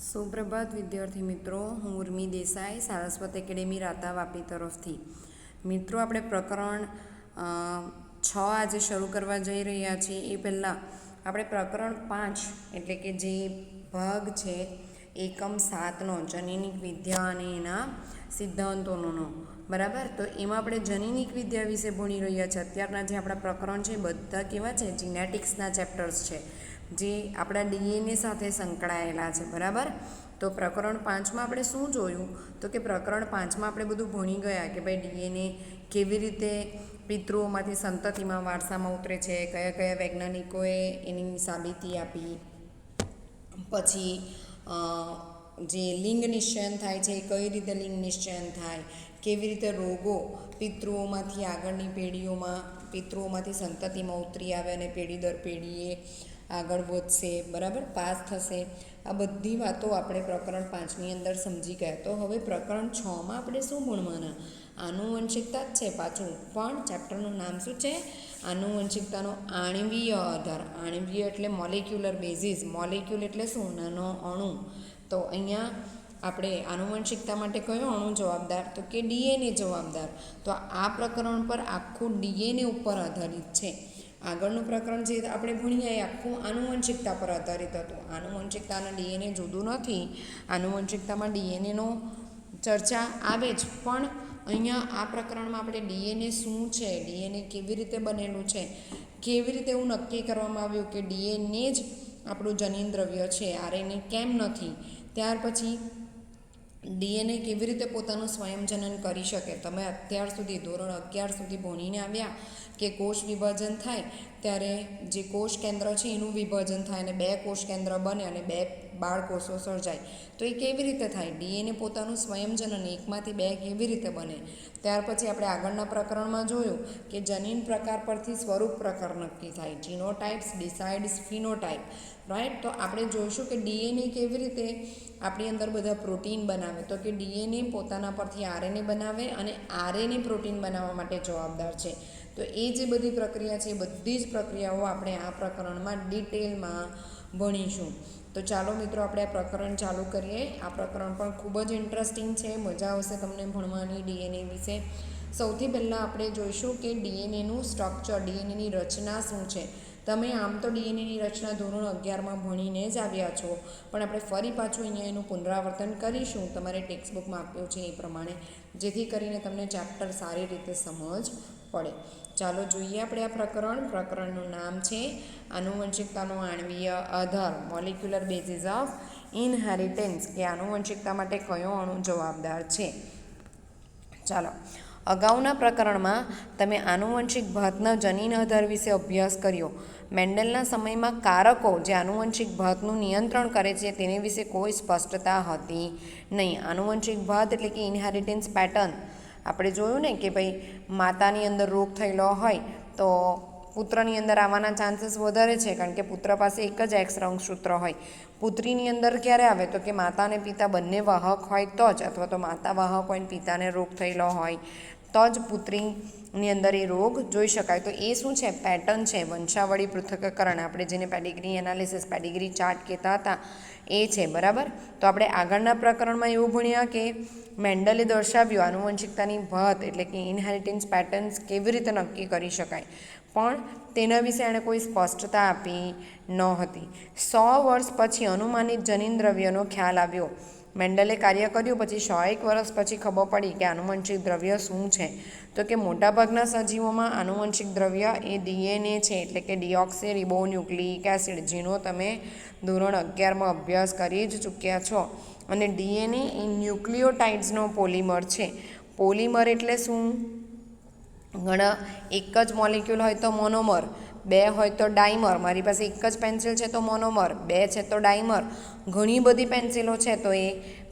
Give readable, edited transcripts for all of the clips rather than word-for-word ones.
સુપ્રભાત વિદ્યાર્થી મિત્રો, હું ઉર્મી દેસાઈ, સારસ્વત એકેડેમી રાતા વાપી તરફથી. મિત્રો, આપણે પ્રકરણ 6 આજે શરૂ કરવા જઈ રહ્યા છીએ. એ પહેલાં આપણે પ્રકરણ 5 એટલે કે જે ભાગ છે એકમ 7નો જનીનિક વિદ્યા અને એના સિદ્ધાંતોનો, બરાબર. તો એમાં આપણે જનીનિક વિદ્યા વિશે ભણી રહ્યા છીએ. અત્યારના જે આપણા પ્રકરણ છે બધા કેવા છે? જીનેટિક્સના ચેપ્ટર્સ છે, જે આપણા ડીએનએ સાથે સંકળાયેલા છે, બરાબર. તો પ્રકરણ 5માં આપણે શું જોયું? તો કે પ્રકરણ 5માં આપણે બધું ભણી ગયા કે ભાઈ ડીએનએ કેવી રીતે પિતૃઓમાંથી સંતતિમાં વારસામાં ઉતરે છે, કયા કયા વૈજ્ઞાનિકોએ એની સાબિતી આપી, પછી જે લિંગ નિશ્ચયન થાય છે એ કઈ રીતે લિંગ નિશ્ચયન થાય, કેવી રીતે રોગો પિતૃઓમાંથી આગળની પેઢીઓમાં પિતૃઓમાંથી સંતતિમાં ઉતરી આવે અને પેઢી દર પેઢીએ આગળ વધશે, બરાબર, પાસ થશે. આ બધી વાતો આપણે પ્રકરણ 5ની અંદર સમજી ગયા. તો હવે પ્રકરણ 6માં આપણે શું ભણવાના? આનુવંશિકતા જ છે પાછું, પણ ચેપ્ટરનું નામ શું છે? આનુવંશિકતાનો આણ્વીય આધાર. આણ્વીય એટલે મોલેક્યુલર બેઝિસ. મોલેક્યુલ એટલે શું? નાનો અણુ. તો અહીંયા આપણે આનુવંશિકતા માટે કયો અણુ જવાબદાર? તો કે ડીએનએ જવાબદાર. તો આ પ્રકરણ પર આખું ડીએનએ ઉપર આધારિત છે. આગળનું પ્રકરણ જે આપણે ભણીએ એ આખું આનુવંશિકતા પર આધારિત હતું. આનુવંશિકતા અને ડીએનએ જુદું નથી. આનુવંશિકતામાં ડીએનએનો ચર્ચા આવે જ, પણ અહીંયા આ પ્રકરણમાં આપણે ડીએનએ શું છે, ડીએનએ કેવી રીતે બનેલું છે, કેવી રીતે એવું નક્કી કરવામાં આવ્યું કે ડીએનએ જ આપણું જનીન દ્રવ્ય છે, આરએનએ કેમ નથી, ત્યાર પછી ડીએનએ કેવી રીતે પોતાનું સ્વયંજનન કરી શકે. તમે અત્યાર સુધી ધોરણ 11 સુધી ભણીને આવ્યા કે કોષ વિભાજન થાય ત્યારે જે કોષ કેન્દ્ર છે એનું વિભાજન થાય અને 2 કોષ કેન્દ્ર બને અને 2 બાળકોષો સર્જાય. તો એ કેવી રીતે થાય? ડીએનએ પોતાનું સ્વયંજનન એકમાંથી 2 કેવી રીતે બને. ત્યાર પછી આપણે આગળના પ્રકરણમાં જોયું કે જનીન પ્રકાર પરથી સ્વરૂપ પ્રકાર નક્કી થાય. જીનોટાઇપ્સ ડિસાઇડ્સ ફિનોટાઇપ, રાઈટ. તો આપણે જોઈશું કે ડીએનએ કેવી રીતે આપણી અંદર બધા પ્રોટીન બનાવે. તો કે ડીએનએ પોતાના પરથી આરએનએ બનાવે અને આરએનએ પ્રોટીન બનાવવા માટે જવાબદાર છે. તો એ જે બધી પ્રક્રિયા છે એ બધી જ પ્રક્રિયાઓ આપણે આ પ્રકરણમાં ડિટેલમાં ભણીશું. તો ચાલો મિત્રો, આપણે આ પ્રકરણ ચાલુ કરીએ. આ પ્રકરણ પણ ખૂબ જ ઇન્ટરેસ્ટિંગ છે, મજા આવશે તમને ભણવાની ડીએનએ વિશે. સૌથી પહેલાં આપણે જોઈશું કે ડીએનએનું સ્ટ્રક્ચર, ડીએનએની રચના શું છે. તમે આમ તો ડીએનએની રચના ધોરણ 11માં ભણીને જ આવ્યા છો, પણ આપણે ફરી પાછું અહીંયા એનું પુનરાવર્તન કરીશું તમારે ટેક્સ્ટ બુકમાં આપ્યું છે એ પ્રમાણે, જેથી કરીને તમને ચેપ્ટર સારી રીતે સમજ પડે. ચાલો જોઈએ આપણે આ પ્રકરણ. પ્રકરણનું નામ છે આનુવંશિકતાનો આણ્વીય આધાર, મોલિક્યુલર બેઝિસ ઓફ ઇનહેરિટન્સ, કે આનુવંશિકતા માટે કયો અણુ જવાબદાર છે. ચાલો, અગાઉના પ્રકરણમાં તમે આનુવંશિક ભાતના જનીન આધાર વિશે અભ્યાસ કર્યો. મેન્ડલના સમયમાં કારકો જે આનુવંશિક ભાતનું નિયંત્રણ કરે છે તેને વિશે કોઈ સ્પષ્ટતા હતી નહીં. આનુવંશિક ભાત એટલે કે ઇનહેરિટન્સ પેટર્ન. આપણે જોયું ને કે ભાઈ માતાની અંદર રોગ થયેલો હોય તો પુત્રની અંદર આવવાના ચાન્સીસ વધારે છે, કારણ કે પુત્ર પાસે એક જ એક્સ રંગસૂત્ર હોય. પુત્રીની અંદર ક્યારે આવે? તો કે માતા અને પિતા બંને વાહક હોય તો જ, અથવા તો માતા વાહક હોય ને પિતાને રોગ થયેલો હોય તો જ પુત્રીની અંદર એ રોગ જોઈ શકાય. તો એ શું છે? પેટર્ન છે, વંશાવળી પૃથ્થકરણ. આપણે જેને પેડિગ્રી એનાલિસિસ, પેડિગ્રી ચાર્ટ કહેતા હતા એ છે, બરાબર. તો આપણે આગળના પ્રકરણમાં એવું ભણ્યા કે મેન્ડલે દર્શાવ્યું આનુવંશિકતાની ભાત એટલે કે ઇનહેરિટન્સ પેટર્ન્સ કેવી રીતે નક્કી કરી શકાય, પણ તેના વિશે એણે કોઈ સ્પષ્ટતા આપી ન હતી. 100 વર્ષ પછી અનુમાનિત જનીન દ્રવ્યનો ખ્યાલ આવ્યો. મેન્ડલે કાર્ય કર્યું પછી 101 વર્ષ પછી ખબર પડી કે આનુવંશિક દ્રવ્ય શું છે. તો કે મોટાભાગના સજીવોમાં આનુવંશિક દ્રવ્ય એ ડીએનએ છે, એટલે કે ડીઓક્સી રિબોન્યુક્લિક એસિડ, જેનો તમે ધોરણ 11માં અભ્યાસ કરી જ ચૂક્યા છો. અને ડીએનએ એ ન્યુક્લિયોટાઇડ્સનો પોલિમર છે. પોલિમર એટલે શું? ઘણા એક જ મોલિક્યુલ હોય તો મોનોમર, 2 હોય તો ડાઈમર. મારી પાસે એક જ પેન્સિલ છે તો મોનોમર, 2 છે તો ડાઈમર, ઘણી બધી પેન્સિલો છે તો એ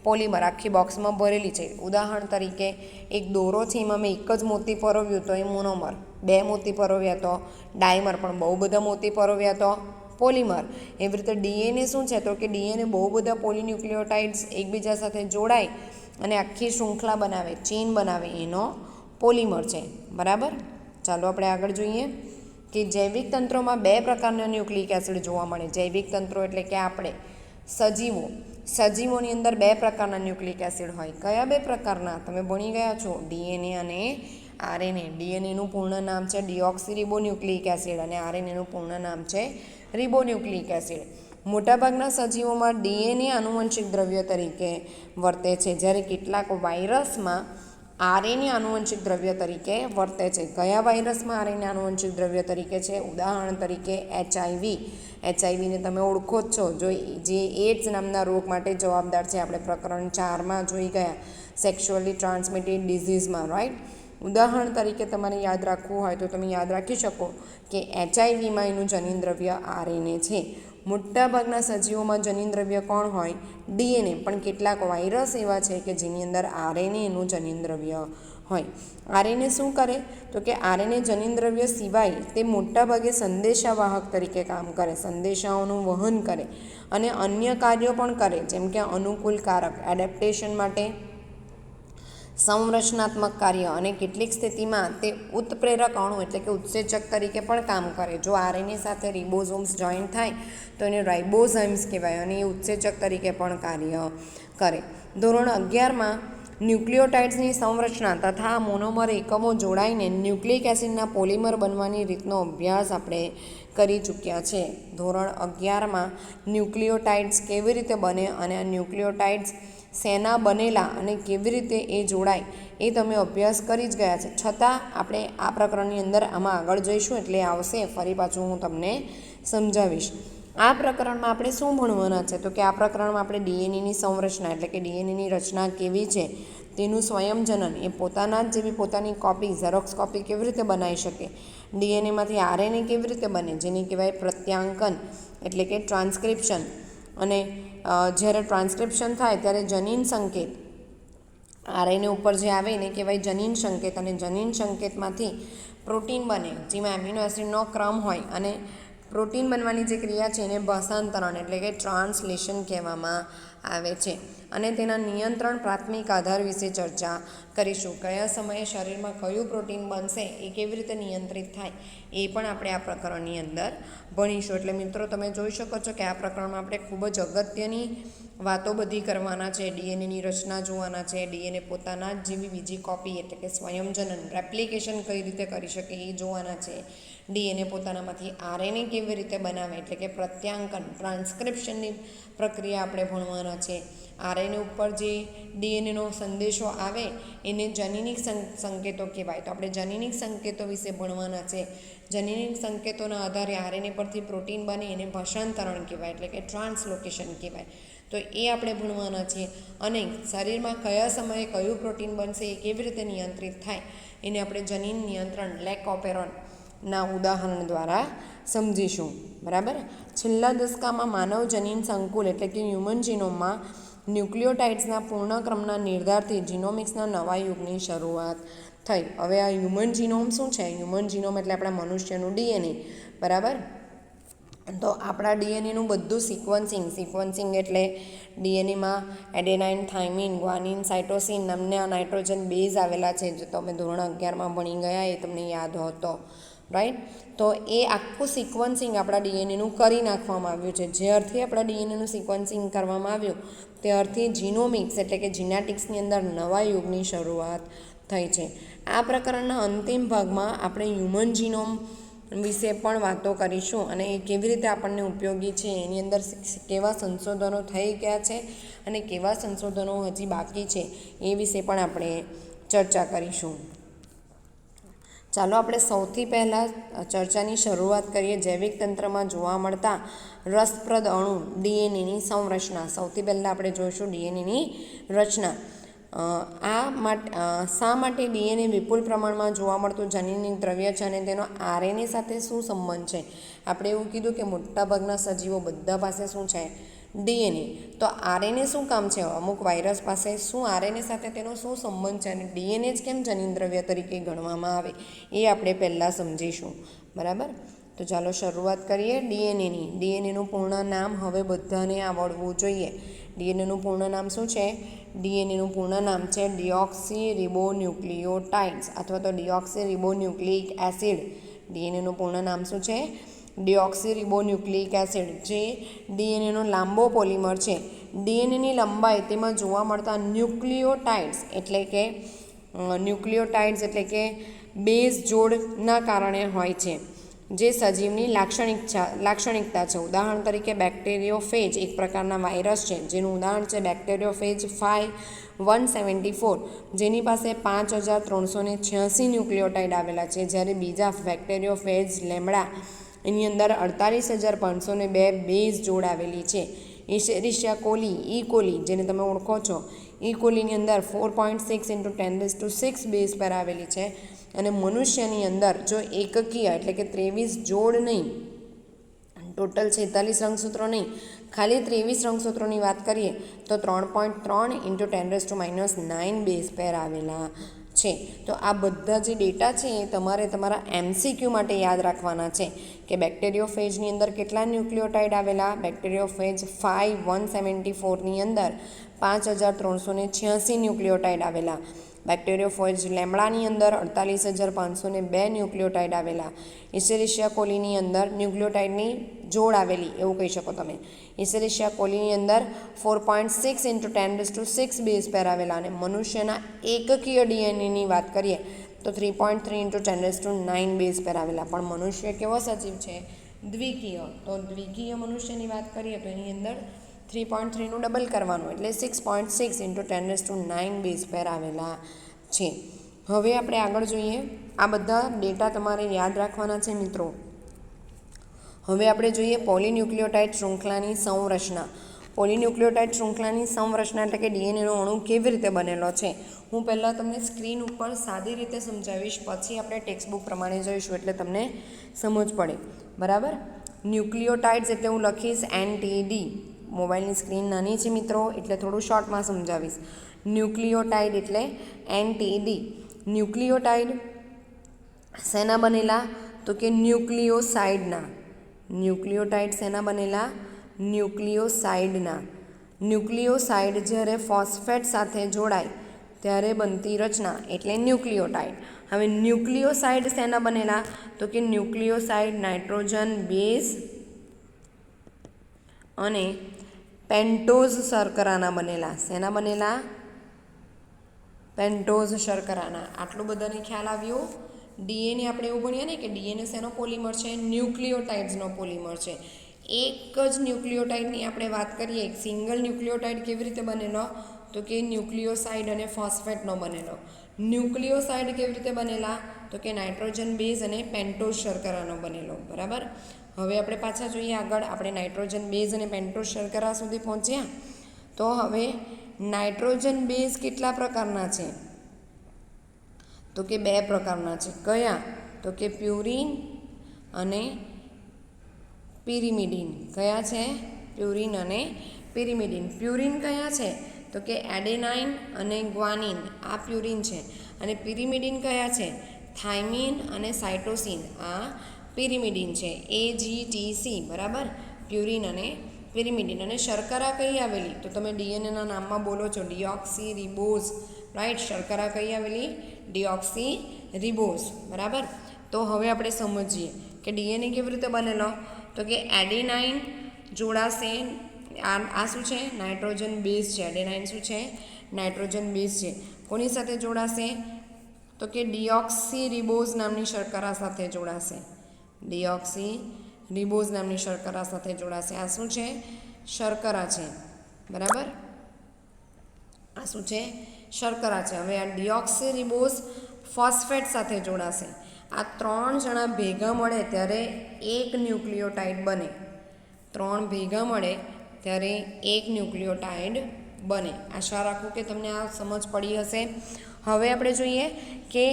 પોલિમર આખી બોક્સમાં ભરેલી છે. ઉદાહરણ તરીકે એક દોરો છે, એમાં મેં એક જ મોતી પરોવ્યું તો એ મોનોમર, 2 મોતી પરોવ્યા તો ડાઈમર, પણ બહુ બધા મોતી પરોવ્યા તો પોલિમર. એવી રીતે ડીએનએ શું છે? તો કે ડીએનએ બહુ બધા પોલિન્યુક્લિયોટાઇડ્સ એકબીજા સાથે જોડાય અને આખી શૃંખલા બનાવે, ચેઇન બનાવે, એનો પોલિમર છે, બરાબર. ચાલો આપણે આગળ જોઈએ કે જૈવિક તંત્રોમાં 2 પ્રકારના ન્યુક્લિક એસિડ જોવા મળે. જૈવિક તંત્રો એટલે કે આપણે સજીવોની અંદર 2 પ્રકારના ન્યુક્લિક એસિડ હોય. કયા 2 પ્રકારના? તમે ભણી ગયા છો, ડીએનએ અને આરએનએ. ડીએનએનું પૂર્ણ નામ છે ડીઓક્સીરિબોન્યુક્લિક એસિડ અને આરએનએનું પૂર્ણ નામ છે રિબોન્યુક્લિક એસિડ. મોટાભાગના સજીવોમાં ડીએનએ આનુવંશિક દ્રવ્ય તરીકે વર્તે છે, જ્યારે કેટલાક વાયરસમાં આરએનએ આનુવંશિક દ્રવ્ય તરીકે વર્તે છે. કયા વાયરસમાં આરએનએ આનુવંશિક દ્રવ્ય તરીકે છે? ઉદાહરણ તરીકે એચઆઈવીને તમે ઓળખો જ છો, જે એડ્સ નામના રોગ માટે જવાબદાર છે. આપણે પ્રકરણ 4માં જોઈ ગયા, સેક્સ્યુઅલી ટ્રાન્સમિટેડ ડિઝીઝમાં, રાઈટ. ઉદાહરણ તરીકે તમારે યાદ રાખવું હોય તો તમે યાદ રાખી શકો કે એચઆઈવીમાં એનું જનીનદ્રવ્ય આરએનએ છે. મોટાભાગના સજીવોમાં જનીનદ્રવ્ય કોણ હોય? ડીએનએ. પણ કેટલાક વાયરસ એવા છે કે જેની અંદર આરએનએ એનું જનીનદ્રવ્ય હોય. આરએનએ શું કરે? તો કે આરએનએ જનીનદ્રવ્ય સિવાય તે મોટાભાગે સંદેશાવાહક તરીકે કામ કરે, સંદેશાઓનું વહન કરે અને અન્ય કાર્યો પણ કરે, જેમ કે અનુકૂલકારક એડેપ્ટેશન માટે, સંરચનાત્મક કાર્ય અને કેટલીક સ્થિતિમાં તે ઉત્પ્રેરક અણુ એટલે કે ઉત્સેચક તરીકે પણ કામ કરે. જો આરએનએ સાથે રિબોઝોમ્સ જોઈન્ટ થાય તો એને રાઇબોઝાઇમ્સ કહેવાય અને એ ઉત્સેચક તરીકે પણ કાર્ય કરે. ધોરણ 11માં ન્યુક્લિયોટાઇડ્સની સંરચના તથા મોનોમર એકમો જોડાઈને ન્યુક્લિક એસિડના પોલિમર બનવાની રીતનો અભ્યાસ આપણે કરી ચૂક્યા છે. ધોરણ 11માં ન્યુક્લિયોટાઇડ્સ કેવી રીતે બને અને આ ન્યુક્લિયોટાઇડ્સ શેના બનેલા અને કેવી રીતે એ જોડાય એ તમે અભ્યાસ કરી જ ગયા છે. છતાં આપણે આ પ્રકરણની અંદર આમાં આગળ જઈશું એટલે આવશે, ફરી પાછું હું તમને સમજાવીશ. આ પ્રકરણમાં આપણે શું ભણવાના છે? તો કે આ પ્રકરણમાં આપણે ડીએનએની સંરચના એટલે કે ડીએનએની રચના કેવી છે, તેનું સ્વયંજનન, એ પોતાના જ જેવી પોતાની કોપી, ઝેરોક્સ કોપી કેવી રીતે બનાવી શકે, ડીએનએમાંથી આરએનએ કેવી રીતે બને, જેને કહેવાય પ્રત્યાંકન એટલે કે ટ્રાન્સક્રિપ્શન. અને જ્યારે ટ્રાન્સક્રિપ્શન થાય ત્યારે જનીન સંકેત, આરએનએ ઉપર જે આવે એને કહેવાય જનીન સંકેત, અને જનીન સંકેતમાંથી પ્રોટીન બને, જેમાં એમિનો એસિડનો ક્રમ હોય, અને પ્રોટીન બનવાની જે ક્રિયા છે એને ભાષાંતરણ એટલે કે ટ્રાન્સલેશન કહેવામાં આવે છે. અને તેના નિયંત્રણ પ્રાથમિક આધાર વિશે ચર્ચા કરીશું. કયા સમયે શરીરમાં કયું પ્રોટીન બનશે, એ કેવી રીતે નિયંત્રિત થાય, એ પણ આપણે આ પ્રકરણની અંદર ભણીશું. એટલે મિત્રો તમે જોઈ શકો છો કે આ પ્રકરણમાં આપણે ખૂબ જ અગત્યની વાતો બધી કરવાના છે. ડીએનએની રચના જોવાના છે, ડીએનએ પોતાના જ જેવી બીજી કોપી એટલે કે સ્વયંજનન, રેપ્લિકેશન કઈ રીતે કરી શકે એ જોવાના છે. ડીએનએ પોતાનામાંથી આરએનએ કેવી રીતે બનાવે એટલે કે પ્રત્યાંકન, ટ્રાન્સક્રિપ્શનની પ્રક્રિયા આપણે ભણવાના છે. આરએનએ ઉપર જે ડીએનએનો સંદેશો આવે એને જનીનિક સંકેતો કહેવાય, તો આપણે જનીનિક સંકેતો વિશે ભણવાના છે. જનીનિક સંકેતોના આધારે આરએનએ પરથી પ્રોટીન બને એને ભાષાંતરણ કહેવાય એટલે કે ટ્રાન્સલોકેશન કહેવાય, તો એ આપણે ભણવાના છીએ. અને શરીરમાં કયા સમયે કયું પ્રોટીન બનશે એ કેવી રીતે નિયંત્રિત થાય એને આપણે જનીન નિયંત્રણ લેક ઓપેરોનના ઉદાહરણ દ્વારા સમજીશું. બરાબર. છેલ્લા દશકામાં માનવ જનીન સંકુલ એટલે કે હ્યુમન જીનોમમાં ન્યુક્લિયોટાઇડ્સના પૂર્ણક્રમના નિર્ધારથી જીનોમિક્સના નવા યુગની શરૂઆત થઈ. હવે આ હ્યુમન જીનોમ શું છે? હ્યુમન જીનોમ એટલે આપણા મનુષ્યનું ડીએનએ. બરાબર. તો આપણા ડીએનએનું બધું સિક્વન્સિંગ એટલે ડીએનએમાં એડેનાઇન, થાઇમિન, ગ્વાનિન, સાઇટોસિન નામના નાઇટ્રોજન બેઝ આવેલા છે, જે તમે ધોરણ 11માં ભણી ગયા, એ તમને યાદ હતો, રાઈટ. તો એ આખું સિક્વન્સિંગ આપણા ડીએનએનું કરી નાખવામાં આવ્યું છે. જ્યારથી આપણા ડીએનએનું સિક્વન્સિંગ કરવામાં આવ્યું ત્યારથી જીનોમિક્સ એટલે કે જીનેટિક્સની અંદર નવા યુગની શરૂઆત થઈ છે. આ પ્રકરણના અંતિમ ભાગમાં આપણે હ્યુમન જીનોમ વિશે પણ વાતો કરીશું અને એ કેવી રીતે આપણને ઉપયોગી છે, એની અંદર કેવા સંશોધનો થઈ ગયા છે અને કેવા સંશોધનો હજી બાકી છે એ વિશે પણ આપણે ચર્ચા કરીશું. ચાલો આપણે સૌથી પહેલાં ચર્ચાની શરૂઆત કરીએ જૈવિક તંત્રમાં જોવા મળતા રસપ્રદ અણુ ડીએનએની સંરચના. સૌથી પહેલાં આપણે જોઈશું ડીએનએની રચના. શા માટે ડીએનએ વિપુલ પ્રમાણમાં જોવા મળતું જનીનિક દ્રવ્ય છે અને તેનો આરએનએ સાથે શું સંબંધ છે? આપણે એવું કીધું કે મોટાભાગના સજીવો બધા પાસે શું છે? ડીએનએ. તો આરએનએ શું કામ છે? અમુક વાયરસ પાસે શું આરએનએ સાથે તેનો શું સંબંધ છે અને ડીએનએ જ કેમ જનીનદ્રવ્ય તરીકે ગણવામાં આવે એ આપણે પહેલાં સમજીશું. બરાબર. તો ચાલો શરૂઆત કરીએ ડીએનએની. ડીએનએનું પૂર્ણ નામ હવે બધાને આવડવું જોઈએ. ડીએનએનું પૂર્ણ નામ શું છે? ડીએનએનું પૂર્ણ નામ છે ડીઓક્સીરિબોન્યુક્લિયોટાઇડ્સ અથવા તો ડીઓક્સીરિબોન્યુક્લિક એસિડ. ડીએનએનું પૂર્ણ નામ શું છે? ડિઓક્સીરિબોન્યુક્લિક એસિડ, જે ડીએનએનો લાંબો પોલિમર છે. ડીએનએની લંબાઈ તેમાં જોવા મળતા ન્યુક્લિયોટાઇડ્સ એટલે કે બેઝ જોડના કારણે હોય છે, જે સજીવની લાક્ષણિકતા છે. ઉદાહરણ તરીકે બેક્ટેરિયોફેજ એક પ્રકારના વાયરસ છે, જેનું ઉદાહરણ છે બેક્ટેરિયોફેજ 5174, જેની પાસે 5386 ન્યુક્લિયોટાઇડ આવેલા છે, જ્યારે બીજા બેક્ટેરિયોફેજ લેમ્ડા એની અંદર 48502 બેઝ જોડ આવેલી છે. ઇશેરિશિયા કોલી જેને તમે ઓળખો છો, કોલીની અંદર 4.6 × 10⁶ બેઝ પર આવેલી છે. અને મનુષ્યની અંદર જો એકકીય એટલે કે 23 જોડ નહીં, ટોટલ 46 રંગસૂત્રો નહીં, ખાલી 23 રંગસૂત્રોની વાત કરીએ તો 3.3 × 10⁻⁹ બેઝ પેર આવેલા છે. તો આ બધા જે ડેટા છે એ તમારે તમારા MCQ માટે યાદ રાખવાના છે કે બેક્ટેરિયોફેજની અંદર કેટલા ન્યુક્લિયોટાઇડ આવેલા. બેક્ટેરિયોફેજ 5174ની અંદર 5386 ન્યુક્લિયોટાઇડ આવેલા. બેક્ટેરિયોફેજ લેમ્ડાની અંદર 48502 ન્યુક્લિયોટાઇડ આવેલા. ઇશેરિશિયા કોલીની અંદર ન્યુક્લિયોટાઇડની જોડ આવેલી એવું કહી શકો તમે. ઇશેરિશિયા કોલીની અંદર 4.6 × 10⁶ બેઝ પેર આવેલા. અને મનુષ્યના એકકીય ડીએનએની વાત કરીએ તો 3.3 × 10⁹ બેઝ પેર આવેલા. પણ મનુષ્ય કેવો સજીવ છે? દ્વિકીય. તો દ્વિકીય મનુષ્યની વાત કરીએ તો એની અંદર 3.3નું ડબલ કરવાનું એટલે 6.6 × 10⁹ બેઝ પેર આવેલા છે. હવે આપણે આગળ જોઈએ. આ બધા ડેટા તમારે યાદ રાખવાના છે મિત્રો. હવે આપણે જોઈએ પોલીન્યુક્લિયોટાઇડ શૃંખલાની સંરચના. પોલીન્યુક્લિયોટાઇડ શૃંખલાની સંરચના એટલે કે ડીએનએનો અણુ કેવી રીતે બનેલો છે, હું પહેલાં તમને સ્ક્રીન ઉપર સાદી રીતે સમજાવીશ, પછી આપણે ટેક્સ્ટબુક પ્રમાણે જોઈશું એટલે તમને સમજ પડે. બરાબર. ન્યુક્લિયોટાઇડ્સ એટલે હું લખીશ NTD. મોબાઈલની સ્ક્રીન નાની છે મિત્રો એટલે થોડું શોર્ટમાં સમજાવીશ. ન્યુક્લિયોટાઇડ એટલે NTD. ન્યુક્લિયોટાઇડ શેના બનેલા? તો કે ન્યુક્લિયોસાઇડના. ન્યુક્લિયોટાઇડ શેના બનેલા? ન્યુક્લિયોસાઇડના. ન્યુક્લિયોસાઇડ જ્યારે ફોસ્ફેટ સાથે જોડાય ત્યારે બનતી રચના એટલે ન્યુક્લિયોટાઇડ. હવે ન્યુક્લિયોસાઇડ શેના બનેલા? તો કે ન્યુક્લિયોસાઇડ નાઇટ્રોજન બેઝ અને પેન્ટોઝ શર્કરાના બનેલા. શેના બનેલા? પેન્ટોઝ શર્કરાના. આટલું બધાને ખ્યાલ આવ્યો? ડીએનએ આપણે એવું ભણીએ ને કે ડીએનએ શેનો પોલિમર છે? ન્યુક્લિયોટાઇડ્સનો પોલિમર છે. એક જ ન્યુક્લિયોટાઇડની આપણે વાત કરીએ, એક સિંગલ ન્યુક્લિયોટાઇડ કેવી રીતે બનેલો? તો કે ન્યુક્લિયોસાઇડ અને ફોસ્ફેટનો બનેલો. ન્યુક્લિયોસાઇડ કેવી રીતે બનેલા? તો કે નાઇટ્રોજન બેઝ અને પેન્ટોઝ શર્કરાનો બનેલો. બરાબર. હવે આપણે પાછા જોઈએ આગળ. આપણે નાઇટ્રોજન બેઝ અને પેન્ટોઝ શર્કરા સુધી પહોંચ્યા. તો હવે નાઇટ્રોજન બેઝ કેટલા પ્રકારના છે? તો કે 2 પ્રકારના છે. કયા? તો કે પ્યુરિન અને પિરિમિડિન. કયા છે? પ્યુરિન અને પિરિમિડિન. પ્યુરિન કયા છે? તો કે એડેનાઇન અને ગ્વાનિન. આ પ્યુરિન છે. અને પિરિમિડિન કયા છે? થાઇમિન અને સાઇટોસિન. આ પિરિમિડિન છે. AGTC. બરાબર. પ્યુરિન અને પિરિમિડિન. અને શર્કરા કઈ આવેલી? તો તમે ડીએનએના નામમાં બોલો છો ડિઓક્સીરિબોઝ. રાઈટ. શર્કરા કઈ આવેલી? ડિઓક્સીરિબોઝ. બરાબર. તો હવે આપણે સમજીએ કે ડીએનએ કેવી રીતે બનેલો. તો કે એડેનાઇન જોડાશે. આ શું છે? નાઇટ્રોજન બેઝ છે. એડેનાઇન શું છે? નાઇટ્રોજન બેઝ છે. કોની સાથે જોડાશે? તો કે ડિઓક્સીરિબોઝ નામની શર્કરા સાથે જોડાશે. ડિઓક્સીરિબોઝ નામની શર્કરા સાથે જોડાશે. આ શું છે? શર્કરા છે. બરાબર. આ શું છે? શર્કરા છે. હવે આ ડિઓક્સીરિબોઝ ફોસ્ફેટ સાથે જોડાશે. આ 3 જણા ભેગા મળે ત્યારે એક ન્યુક્લિયોટાઇડ બને. 3 ભેગા મળે ત્યારે એક ન્યુક્લિયોટાઇડ બને. આશા રાખું કે તમને આ સમજ પડી હશે. હવે આપણે જોઈએ કે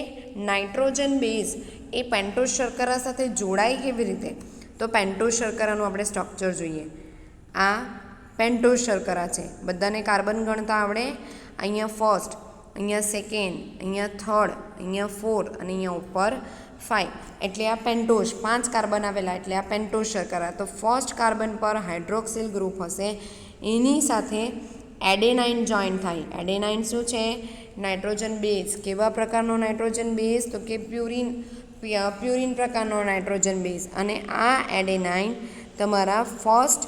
નાઇટ્રોજન બેઝ એ પેન્ટોઝ શર્કરા સાથે જોડાય કેવી રીતે. તો પેન્ટોઝ શર્કરાનું આપણે સ્ટ્રક્ચર જોઈએ. આ પેન્ટોઝ શર્કરા છે. બધાને કાર્બન ગણતા આવડે? અહીંયા ફર્સ્ટ, અહીંયા સેકન્ડ, અહીંયા થર્ડ, અહીંયા ફોર્થ અને અહીંયા ઉપર 5. એટલે આ પેન્ટોઝ 5 કાર્બન આવેલા એટલે આ પેન્ટોઝ શર્કરા. તો ફર્સ્ટ કાર્બન પર હાઇડ્રોક્સિલ ગ્રુપ હશે, એની સાથે એડેનાઇન જોઈન થાય. એડેનાઇન શું છે? Nitrogen base. કેવા પ્રકારનો નાઇટ્રોજન બેઝ? તો કે પ્યુરિન પ્રકારનો નાઇટ્રોજન બેઝ, અને આ એડેનાઇન તમારા ફર્સ્ટ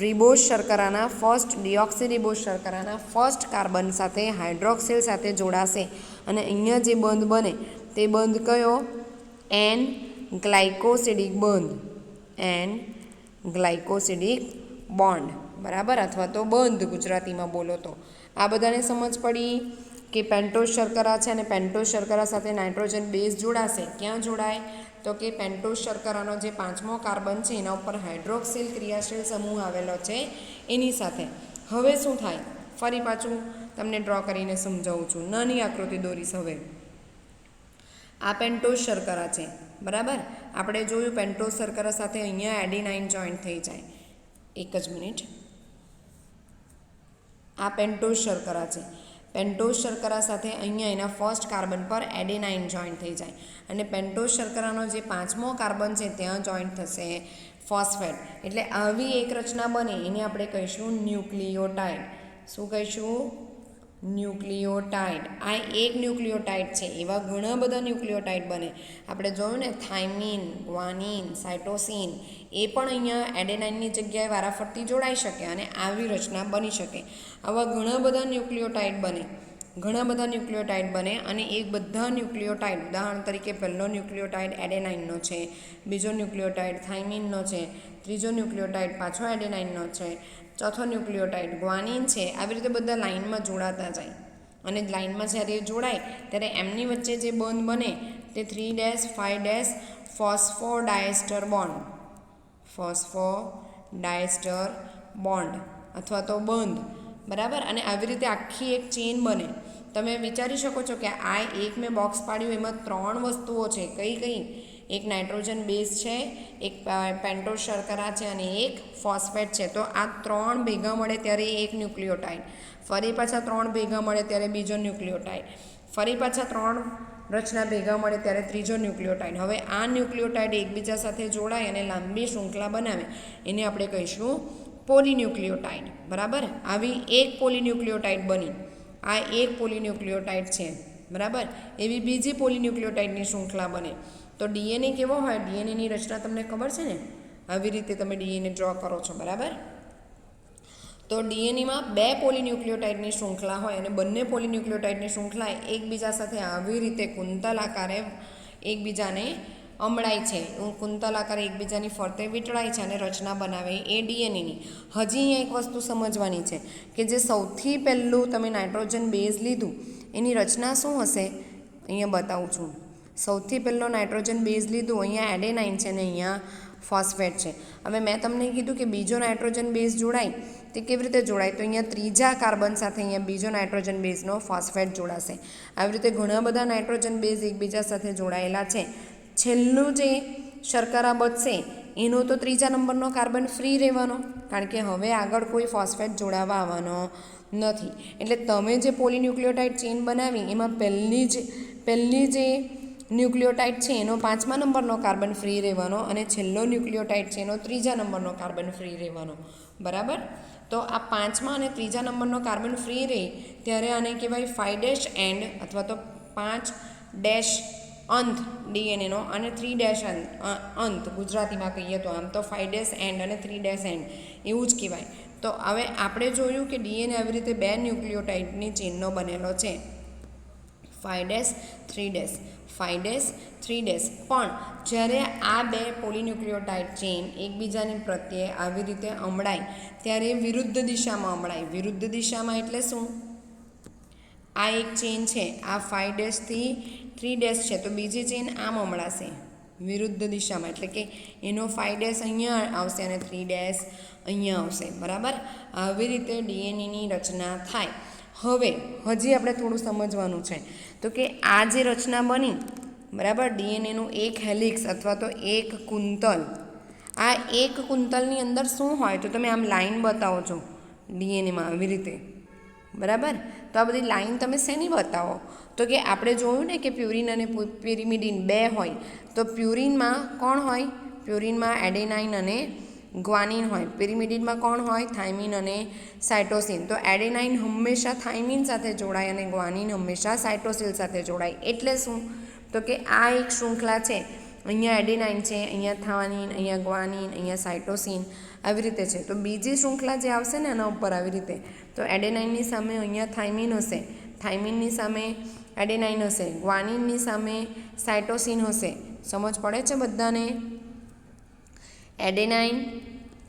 રિબોઝ શર્કરાના ફર્સ્ટ ડિઓક્સીરિબોઝ શર્કરાના ફર્સ્ટ કાર્બન સાથે હાઇડ્રોક્સિલ સાથે જોડાશે, અને અહીંયા જે બંધ બને તે બંધ કયો? એન ગ્લાયકોસિડિક બંધ, એન ગ્લાયકોસિડિક બોન્ડ, બરાબર, અથવા તો બંધ ગુજરાતીમાં બોલો તો. આ બધાને સમજ પડી કે પેન્ટોઝ શર્કરા છે અને પેન્ટોઝ શર્કરા સાથે નાઇટ્રોજન બેઝ જોડાશે. ક્યાં જોડાય? તો કે પેન્ટોઝ શર્કરાનો જે 5મો કાર્બન છે એના ઉપર હાઇડ્રોક્સિલ ક્રિયાશીલ સમૂહ આવેલો છે એની સાથે. હવે શું થાય? ફરી પાછું તમને ડ્રો કરીને સમજાવું છું. નાની આકૃતિ દોરીશ હવે. આ પેન્ટોઝ શર્કરા છે, બરાબર. આપણે જોયું પેન્ટોઝ શર્કરા સાથે અહીંયા એડિનાઇન જોઈન્ટ થઈ જાય. એક જ મિનિટ. આ પેન્ટોઝ શર્કરા છે. પેન્ટોઝ શર્કરા સાથે અહીંયા એના ફર્સ્ટ કાર્બન પર એડેનાઇન જોઈન્ટ થઈ જાય, અને પેન્ટોઝ શર્કરાનો જે 5મો કાર્બન છે ત્યાં જોઈન્ટ થશે ફોસ્ફેટ. એટલે આવી એક રચના બને એને આપણે કહીશું ન્યુક્લિયોટાઇડ. શું કહીશું? ન્યુક્લિયોટાઇડ. આ એક ન્યુક્લિયોટાઇડ છે, એવા ઘણા બધા ન્યુક્લિયોટાઇડ બને. આપણે જોયું ને થાઇમિન, ગ્વાનિન, સાઇટોસિન, એ પણ અહીંયા એડેનાઇનની જગ્યાએ વારાફરતી જોડાઈ શકે અને આવી રચના બની શકે. આવા ઘણા બધા ન્યુક્લિયોટાઇડ બને, અને એ બધા ન્યુક્લિયોટાઇડ, ઉદાહરણ તરીકે પહેલો ન્યુક્લિયોટાઇડ એડેનાઇનનો છે, બીજો ન્યુક્લિયોટાઇડ થાઇમિનનો છે, ત્રીજો ન્યુક્લિયોટાઇડ પાછો એડેનાઇનનો છે, ચોથો ન્યુક્લિયોટાઇડ ગ્વાનિન છે. આવી રીતે બધા લાઇનમાં જોડાતા જાય, અને લાઇનમાં જ્યારે જોડાય ત્યારે એમની વચ્ચે જે બંધ બને તે 3-5- ફોસ્ફોડાયસ્ટર બોન્ડ, ફોસ્ફોડાયસ્ટર બોન્ડ અથવા તો બંધ, બરાબર. અને આવી રીતે આખી એક ચેન બને. તમે વિચારી શકો છો કે આ એક મેં બોક્સ પાડ્યું, એમાં 3 વસ્તુઓ છે. કઈ કઈ? એક નાઇટ્રોજન બેઝ છે, એક પેન્ટોઝ શર્કરા છે, અને એક ફોસ્ફેટ છે. તો આ 3 ભેગા મળે ત્યારે એક ન્યુક્લિયોટાઇડ, ફરી પાછા 3 ભેગા મળે ત્યારે બીજો ન્યુક્લિયોટાઇડ, ફરી પાછા 3 રચના ભેગા મળે ત્યારે ત્રીજો ન્યુક્લિયોટાઇડ. હવે આ ન્યુક્લિયોટાઇડ એકબીજા સાથે જોડાય અને લાંબી શૃંખલા બનાવે, એને આપણે કહીશું પોલીન્યુક્લિયોટાઇડ, બરાબર. આવી એક પોલીન્યુક્લિયોટાઇડ બની. આ એક પોલીન્યુક્લિયોટાઇડ છે, બરાબર. એવી બીજી પોલીન્યુક્લિયોટાઇડની શૃંખલા બને. તો ડીએનએ કેવો હોય? ડીએનએની રચના તમને ખબર છે ને? આવી રીતે તમે ડીએનએ ડ્રો કરો છો, બરાબર. તો ડીએનએમાં 2 પોલીન્યુક્લિયોટાઇડની શૃંખલા હોય, અને બંને પોલીન્યુક્લિયોટાઇડની શૃંખલા એકબીજા સાથે આવી રીતે કુંતલ આકારે એકબીજાને અમળાય છે, કુંતલ આકારે એકબીજાની ફરતે વીંટળાય છે અને રચના બનાવે એ ડીએનએની. હજી અહીંયા એક વસ્તુ સમજવાની છે કે જે સૌથી પહેલું તમે નાઇટ્રોજન બેઝ લીધું એની રચના શું હશે? અહીંયા બતાવું છું. સૌથી પહેલો નાઇટ્રોજન બેઝ લીધું, અહીંયા એડેનાઇન છે અને અહીંયા ફોસ્ફેટ છે. હવે મેં તમને કીધું કે બીજો નાઇટ્રોજન બેઝ જોડાય તે કેવી રીતે જોડાય? તો અહીંયા ત્રીજા કાર્બન સાથે અહીંયા બીજો નાઇટ્રોજન બેઝનો ફોસ્ફેટ જોડાશે. આવી રીતે ઘણા બધા નાઇટ્રોજન બેઝ એકબીજા સાથે જોડાયેલા છે. છેલ્લું જે શર્કરા બચશે એનો તો ત્રીજા નંબરનો કાર્બન ફ્રી રહેવાનો, કારણ કે હવે આગળ કોઈ ફોસ્ફેટ જોડાવા આવવાનો નથી. એટલે તમે જે પોલીન્યુક્લિયોટાઇડ ચેન બનાવી એમાં પહેલી જે ન્યુક્લિયોટાઇડ છે એનો 5મા નંબરનો કાર્બન ફ્રી રહેવાનો, અને છેલ્લો ન્યુક્લિયોટાઇડ છે એનો 3જા નંબરનો કાર્બન ફ્રી રહેવાનો, બરાબર. તો આ 5મા અને 3જા નંબરનો કાર્બન ફ્રી રહે ત્યારે આને કહેવાય 5' એન્ડ અથવા તો 5' અંત ડીએનએનો, અને 3' અંત ગુજરાતીમાં કહીએ તો. આમ તો 5' એન્ડ અને 3' એન્ડ એવું જ કહેવાય. તો હવે આપણે જોયું કે ડીએનએ આવી રીતે 2 ન્યુક્લિયોટાઇડની ચેનનો બનેલો છે, 5' 3', 5' 3'. પણ જ્યારે આ 2 પોલીન્યુક્લિયોટાઇડ ચેન એકબીજાની પ્રત્યે આવી રીતે અમળાય ત્યારે વિરુદ્ધ દિશામાં અમળાય. વિરુદ્ધ દિશામાં એટલે શું? આ એક ચેન છે, આ 5' થી 3' છે, તો બીજી ચેન આમ અમળાશે વિરુદ્ધ દિશામાં, એટલે કે એનો 5' અહીંયા આવશે અને 3' અહીંયા આવશે, બરાબર. આવી રીતે ડીએનએની રચના થાય. હવે હજી આપણે થોડું સમજવાનું છે. તો કે આ જે રચના બની, બરાબર, ડીએનએનું એક હેલિક્સ અથવા તો એક કુંતલ. આ એક કુંતલની અંદર શું હોય? તો તમે આમ લાઈન બતાવો છો ડીએનએમાં આવી રીતે, બરાબર. તો આ બધી લાઈન તમે શેની બતાવો? તો કે આપણે જોયું ને કે પ્યુરિન અને પિરિમિડિન 2 હોય. તો પ્યુરિનમાં કોણ હોય? પ્યુરિનમાં એડેનાઇન અને ગ્વાનિન હોય. પિરિમિડિનમાં કોણ હોય? થાઇમિન અને સાઇટોસિન. તો એડેનાઇન હંમેશા થાઇમિન સાથે જોડાય અને ગ્વાનિન હંમેશા સાઇટોસિલ સાથે જોડાય. એટલે શું? તો તો કે આ એક શૃંખલા છે, અહીંયા એડેનાઇન છે, અહીંયા થાઇમિન, અહીંયા ગ્વાનિન, અહીંયા સાઇટોસિન, આવી રીતે છે. તો બીજી શૃંખલા જે આવશે ને એના ઉપર આવી રીતે, તો એડેનાઇનની સામે અહીંયા થાઇમિન હશે, થાઇમિનની સામે એડેનાઇન હશે, ગ્વાનિનની સામે સાઇટોસિન હશે. સમજ પડે છે બધાને? Adenine,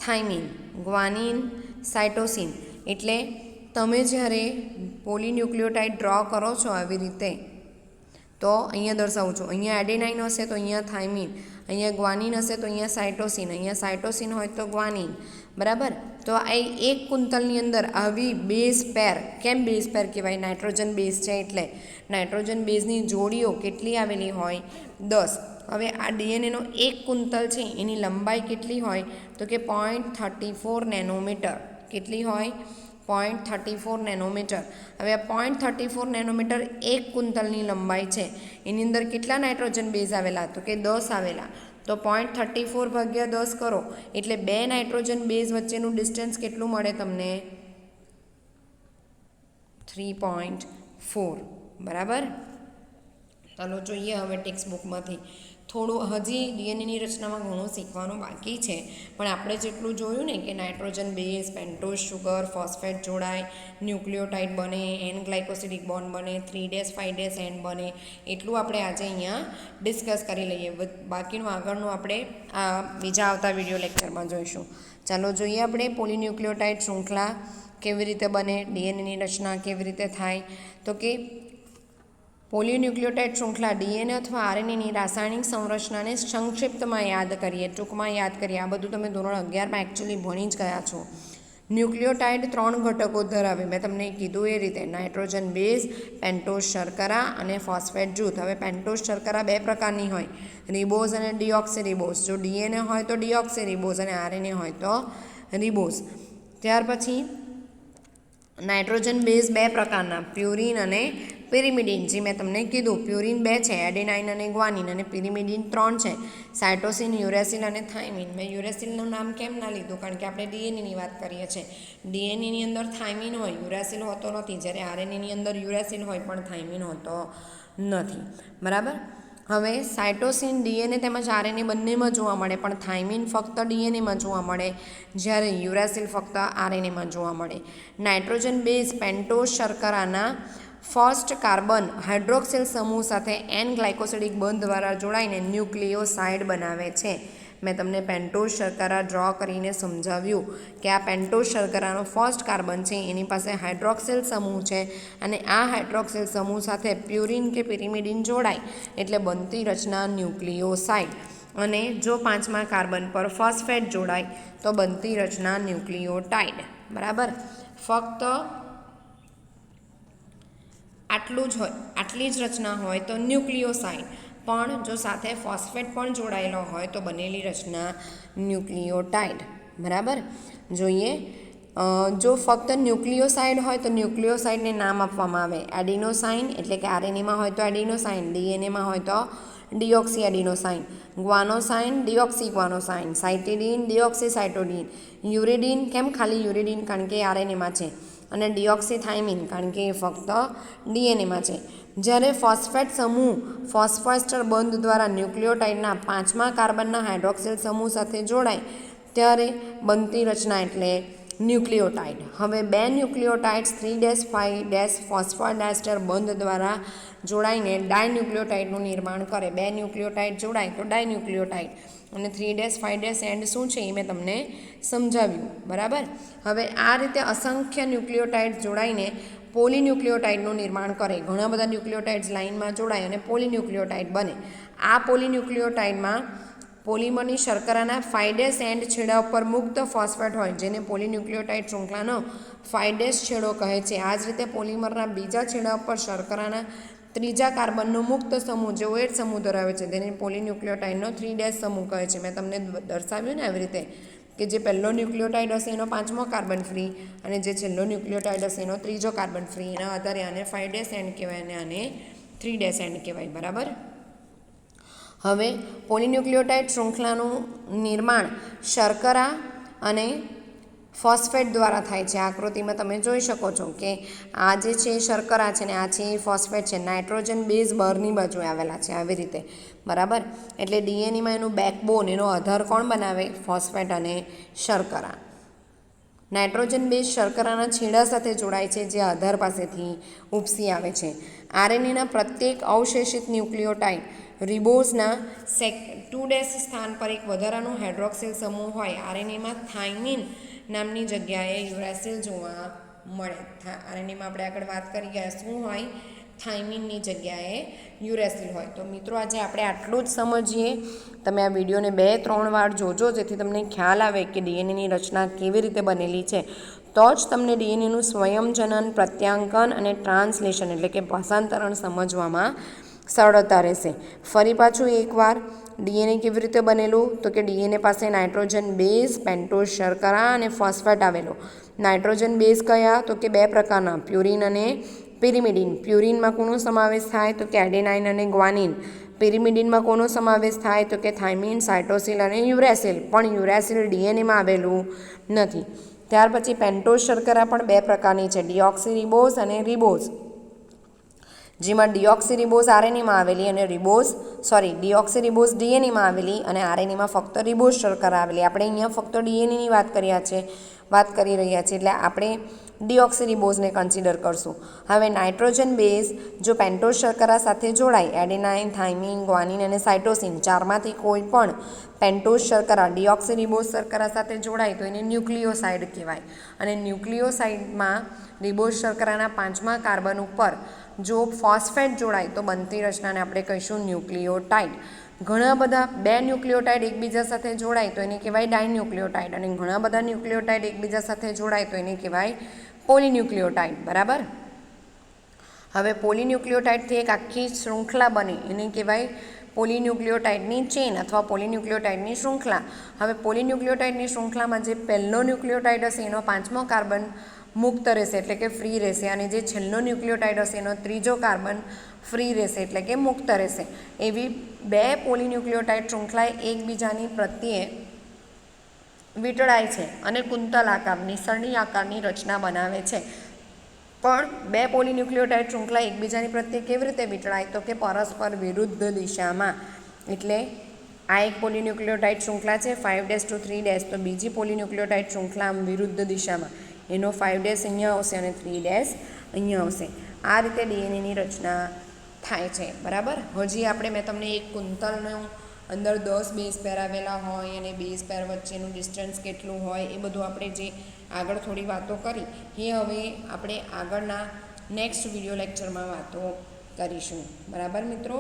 thiamine, guanine, cytosine. એટલે તમે જ્યારે પોલીન્યુક્લિયોટાઇડ ડ્રો કરો છો આવી રીતે, તો અહીંયા દર્શાવું છું, અહીંયા એડેનાઇન હશે તો અહીંયા થાઇમિન, અહીંયા ગ્વાનિન હશે તો અહીંયા સાઇટોસિન, અહીંયા સાઇટોસિન હોય તો ગ્વાનિન, બરાબર. તો આ એક કુંતલની અંદર આવી બેઝ પેર, કેમ બેઝ પેર કહેવાય? નાઇટ્રોજન બેઝ છે એટલે. નાઇટ્રોજન બેઝની જોડીઓ કેટલી આવેલી હોય? 10. હવે આ ડીએનએનો એક કુંતલ છે એની લંબાઈ કેટલી હોય? તો કે 0.34 નેનોમીટર. કેટલી હોય? 0.34 નેનોમીટર. હવે આ 0.34 નેનોમીટર એક કુંતલની લંબાઈ છે. એની અંદર કેટલા નાઇટ્રોજન બેઝ આવેલા? તો કે 10 આવેલા. તો 0.34 ભાગ્યા 10 કરો એટલે 2 નાઇટ્રોજન બેઝ વચ્ચેનું ડિસ્ટન્સ કેટલું મળે તમને? 3.4. બરાબર. ચાલો જોઈએ હવે ટેક્સ્ટ બુકમાંથી. થોડું હજી ડીએનએની રચનામાં ઘણું શીખવાનું બાકી છે, પણ આપણે જેટલું જોયું ને કે nitrogen base, pentose sugar, phosphate જોડાય, ન્યુક્લિયોટાઇડ બને, એન ગ્લાયકોસિડિક બોન્ડ બને, 3' 5' એન્ડ બને, એટલું આપણે આજે અહીંયા ડિસ્કસ કરી લઈએ. બાકીનું આગળનું આપણે આ બીજા આવતા વિડીયો લેક્ચરમાં જોઈશું. ચાલો જોઈએ આપણે પોલીન્યુક્લિયોટાઇડ શૃંખલા કેવી રીતે બને, ડીએનએની રચના કેવી રીતે થાય. તો કે પોલીન્યુક્લિયોટાઇડ શૃંખલા ડીએનએ અથવા આરએનએની રાસાયણિક સંરચનાને સંક્ષિપ્તમાં યાદ કરીએ, ટૂંકમાં યાદ કરીએ. આ બધું તમે ધોરણ 11માં એકચ્યુઅલી ભણી જ ગયા છો. ન્યુક્લિયોટાઇડ 3 ઘટકો ધરાવે, મેં તમને કીધું એ રીતે. નાઇટ્રોજન બેઝ, પેન્ટોઝ શર્કરા અને ફોસ્ફેટ જૂથ. હવે પેન્ટોઝ શર્કરા 2 પ્રકારની હોય, રિબોઝ અને ડીઓક્સીરિબોઝ. જો ડીએનએ હોય તો ડીઓક્સીરિબોઝ અને આરએનએ હોય તો રિબોઝ. ત્યાર પછી નાઇટ્રોજન બેઝ 2 પ્રકારના, પ્યુરિન અને પિરિમિડિન. જે મેં તમને કીધું, પ્યુરિન 2 છે, એડેનાઇન અને ગ્વાનિન, અને પિરિમિડિન 3 છે, સાઇટોસિન, યુરેસિલ અને થાઇમિન. મેં યુરેસિલનું નામ કેમ ના લીધું? કારણ કે આપણે ડીએનએની વાત કરીએ છીએ. ડીએનએની અંદર થાઇમિન હોય, યુરેસિલ હોતો નથી, જ્યારે આરએનએની અંદર યુરેસિલ હોય પણ થાઇમિન હોતો નથી. બરાબર. હવે સાઇટોસિન ડીએનએ તેમજ આરએનએ બંનેમાં જોવા મળે, પણ થાઇમિન ફક્ત ડીએનએમાં જોવા મળે, જ્યારે યુરેસિલ ફક્ત આરએનએમાં જોવા મળે. નાઇટ્રોજન બેઝ પેન્ટોઝ શર્કરાના ફર્સ્ટ કાર્બન હાઇડ્રોક્સિલ સમૂહ સાથે એન ગ્લાયકોસિડિક બંધ દ્વારા જોડાઈને ન્યુક્લિયોસાઇડ બનાવે છે. મેં તમને પેન્ટોઝ શર્કરા ડ્રો કરીને સમજાવ્યું કે આ પેન્ટોઝ શર્કરાનો ફર્સ્ટ કાર્બન છે, એની પાસે હાઇડ્રોક્સિલ સમૂહ છે, અને આ હાઇડ્રોક્સિલ સમૂહ સાથે પ્યુરિન કે પિરિમિડિન જોડાય એટલે બનતી રચના ન્યુક્લિયોસાઇડ. અને જો 5મા કાર્બન પર ફોસ્ફેટ જોડાય તો બનતી રચના ન્યુક્લિયોટાઇડ. બરાબર. ફક્ત આટલું જ હોય, આટલી જ રચના હોય તો ન્યુક્લિયોસાઇડ, પણ જો સાથે ફોસ્ફેટ પણ જોડાયેલો હોય તો બનેલી રચના ન્યુક્લિયોટાઇડ. બરાબર. જોઈએ, જો ફક્ત ન્યુક્લિયોસાઇડ હોય તો ન્યુક્લિયોસાઇડને નામ આપવામાં આવે એડિનોસાઇન, એટલે કે આરએનએમાં હોય તો એડિનોસાઇન, ડીએનએમાં હોય તો ડીઓક્સી એડિનોસાઇન, ગ્વાનોસાઇન, ડીઓક્સી ગ્વાનોસાઇન, સાઇટિડીન, ડીઓક્સી સાઇટોડીન, યુરિડીન. કેમ ખાલી યુરિડીન? કારણ કે આરએનએમાં છે, અને ડીઓક્સીથાઇમિન કારણ કે એ ફક્ત ડીએનએમાં છે. જ્યારે ફોસ્ફેટ સમૂહ ફોસ્ફોએસ્ટર બંધ દ્વારા ન્યુક્લિયોટાઇડના 5મા કાર્બનના હાઇડ્રોક્સિલ સમૂહ સાથે જોડાય ત્યારે બનતી રચના એટલે ન્યુક્લિયોટાઇડ. હવે 2 ન્યુક્લિયોટાઇડ્સ 3' 5' ફોસ્ફોડાયસ્ટર બંધ દ્વારા જોડાઈને ડાયન્યુક્લિયોટાઇડનું નિર્માણ કરે. 2 ન્યુક્લિયોટાઇડ જોડાય તો ડાયન્યુક્લિયોટાઇડ, અને 3' 5' એન્ડ શું છે એ મેં તમને સમજાવ્યું. બરાબર. હવે આ રીતે અસંખ્ય ન્યુક્લિયોટાઇડ્સ જોડાઈને પોલીન્યુક્લિયોટાઇડનું નિર્માણ કરે. ઘણા બધા ન્યુક્લિયોટાઇડ્સ લાઇનમાં જોડાય અને પોલીન્યુક્લિયોટાઇડ બને. આ પોલીન્યુક્લિયોટાઇડમાં પોલિમરની શર્કરાના 5' એન્ડ છેડા ઉપર મુક્ત ફોસ્ફેટ હોય, જેને પોલીન્યુક્લિયોટાઇડ શૃંખલાનો 5' છેડો કહે છે. આ જ રીતે પોલિમરના બીજા છેડા ઉપર શર્કરાના 3જા કાર્બનનો મુક્ત સમૂહ જે OH સમૂહ ધરાવે છે તેને પોલીન્યુક્લિયોટાઇડનો 3' સમૂહ કહે છે. મેં તમને દર્શાવ્યું ને આવી રીતે કે જે પહેલો ન્યુક્લિયોટાઇડ હશે એનો 5મો કાર્બન ફ્રી, અને જે છેલ્લો ન્યુક્લિયોટાઇડ હશે એનો 3જો કાર્બન ફ્રી. એના આધારે આને 5' એન્ડ કહેવાય અને આને 3' એન્ડ કહેવાય. બરાબર. હવે પોલીન્યુક્લિયોટાઇડ શૃંખલાનું નિર્માણ શર્કરા અને ફોસ્ફેટ દ્વારા થાય છે. આકૃતિમાં તમે જોઈ શકો છો કે આ જે છે એ શર્કરા છે ને આ છે એ ફોસ્ફેટ છે. નાઇટ્રોજન બેઝ બહારની બાજુ આવેલા છે આવી રીતે, બરાબર. એટલે ડીએનએમાં એનું બેકબોન, એનો આધાર કોણ બનાવે? ફોસ્ફેટ અને શર્કરા. નાઇટ્રોજન બેઝ શર્કરાના છેડા સાથે જોડાય છે જે આધાર પાસેથી ઉપસી આવે છે. આરએનએના પ્રત્યેક અવશેષિત ન્યુક્લિયોટાઇડ રિબોઝના 2' સ્થાન પર એક વધારાનો હાઇડ્રોક્સિલ સમૂહ હોય. આરએનએમાં થાઇમિન નામની જગ્યાએ યુરેસિલ જોવા મળે. આરએનએમાં આપણે આગળ વાત કરી ગયા શું હોય? થાઇમિનની જગ્યાએ યુરેસિલ હોય. તો મિત્રો આજે આપણે આટલું જ સમજીએ. તમે આ વિડીયોને 2-3 વાર જોજો જેથી તમને ખ્યાલ આવે કે ડીએનએની રચના કેવી રીતે બનેલી છે. તો જ તમને ડીએનએનું સ્વયંજનન, પ્રત્યાંકન અને ટ્રાન્સલેશન એટલે કે ભાષાંતરણ સમજવામાં સરળતા રહેશે. ફરી પાછું એકવાર ડીએનએ કેવી રીતે બનેલું? તો કે ડીએનએ પાસે નાઇટ્રોજન બેઝ, પેન્ટોઝ શર્કરા અને ફોસ્ફેટ આવેલો. નાઇટ્રોજન બેઝ કયા? તો કે 2 પ્રકારના, પ્યુરિન અને પિરિમિડિન. પ્યુરિનમાં કોનો સમાવેશ થાય? તો કે એડેનાઇન અને ગ્વાનિન. પિરિમિડિનમાં કોનો સમાવેશ થાય? તો કે થાઇમિન, સાઇટોસિલ અને યુરેસિલ. પણ યુરેસિલ ડીએનએમાં આવેલું નથી. ત્યાર પછી પેન્ટોઝ શર્કરા પણ 2 પ્રકારની છે, ડીઓક્સીરિબોઝ અને રિબોઝ. જેમાં ડીઓક્સીરિબોઝ આરએનએમાં આવેલી અને ડીઓક્સીરિબોઝ ડીએનએમાં આવેલી અને આરએનએમાં ફક્ત રિબોઝ શર્કરા આવેલી. આપણે અહીંયા ફક્ત ડીએનએની વાત કરી રહ્યા છીએ એટલે આપણે ડીઓક્સીરિબોઝને કન્સિડર કરશું. હવે નાઇટ્રોજન બેઝ જો પેન્ટોઝ શર્કરા સાથે જોડાય, એડેનાઇન, થાઇમિન, ગ્વાનિન અને સાઇટોસિન 4માંથી કોઈ પણ પેન્ટોઝ શર્કરા ડીઓક્સીરિબોઝ શર્કરા સાથે જોડાય તો એને ન્યુક્લિયોસાઇડ કહેવાય. અને ન્યુક્લિયોસાઇડમાં રિબોઝ શર્કરાના 5મા કાર્બન ઉપર જો ફોસ્ફેટ જોડાય તો બનતી રચનાને આપણે કહીશું ન્યુક્લિયોટાઇડ. ઘણા બધા 2 ન્યુક્લિયોટાઇડ એકબીજા સાથે જોડાય તો એને કહેવાય ડાયન્યુક્લિયોટાઇડ અને ઘણા બધા ન્યુક્લિયોટાઇડ એકબીજા સાથે જોડાય તો એને કહેવાય પોલીન્યુક્લિયોટાઇડ, બરાબર. હવે પોલીન્યુક્લિયોટાઇડથી એક આખી શૃંખલા બને એને કહેવાય પોલીન્યુક્લિયોટાઇડની ચેન અથવા પોલીન્યુક્લિયોટાઇડની શૃંખલા. હવે પોલીન્યુક્લિયોટાઇડની શૃંખલામાં જે પહેલો ન્યુક્લિયોટાઇડ હશે એનો 5મો કાર્બન મુક્ત રહેશે એટલે કે ફ્રી રહેશે અને જે છેલ્લો ન્યુક્લિયોટાઇડ હશે એનો 3જો કાર્બન ફ્રી રહેશે એટલે કે મુક્ત રહેશે. એવી 2 પોલીન્યુક્લિયોટાઇડ શૃંખલાએ એકબીજાની પ્રત્યે વીંટળાય છે અને કુંતલ આકારની, સરણી આકારની રચના બનાવે છે. પણ 2 પોલીન્યુક્લિયોટાઇડ શૃંખલા એકબીજાની પ્રત્યે કેવી રીતે વીંટળાય? તો કે પરસ્પર વિરુદ્ધ દિશામાં. એટલે આ એક પોલીન્યુક્લિયોટાઇડ શૃંખલા છે 5' to 3' તો બીજી પોલીન્યુક્લિયોટાઇડ શૃંખલા વિરુદ્ધ દિશામાં, એનો 5' અહીંયા આવશે અને 3' અહીંયા આવશે. આ રીતે ડીએનએની રચના થાય છે, બરાબર. હજી મેં તમને એક કુંતલનું અંદર 10 બેઝ પેર આવેલા હોય અને બેઝ પેર વચ્ચેનું ડિસ્ટન્સ કેટલું હોય એ બધું આપણે જે આગળ થોડી વાતો કરી એ હવે આપણે આગળના નેક્સ્ટ વિડીયો લેક્ચરમાં વાતો કરીશું, બરાબર મિત્રો.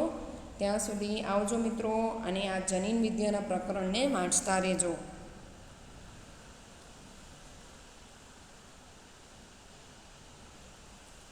ત્યાં સુધી આવજો મિત્રો અને આ જનીન વિદ્યાના પ્રકરણને વાંચતા રહેજો.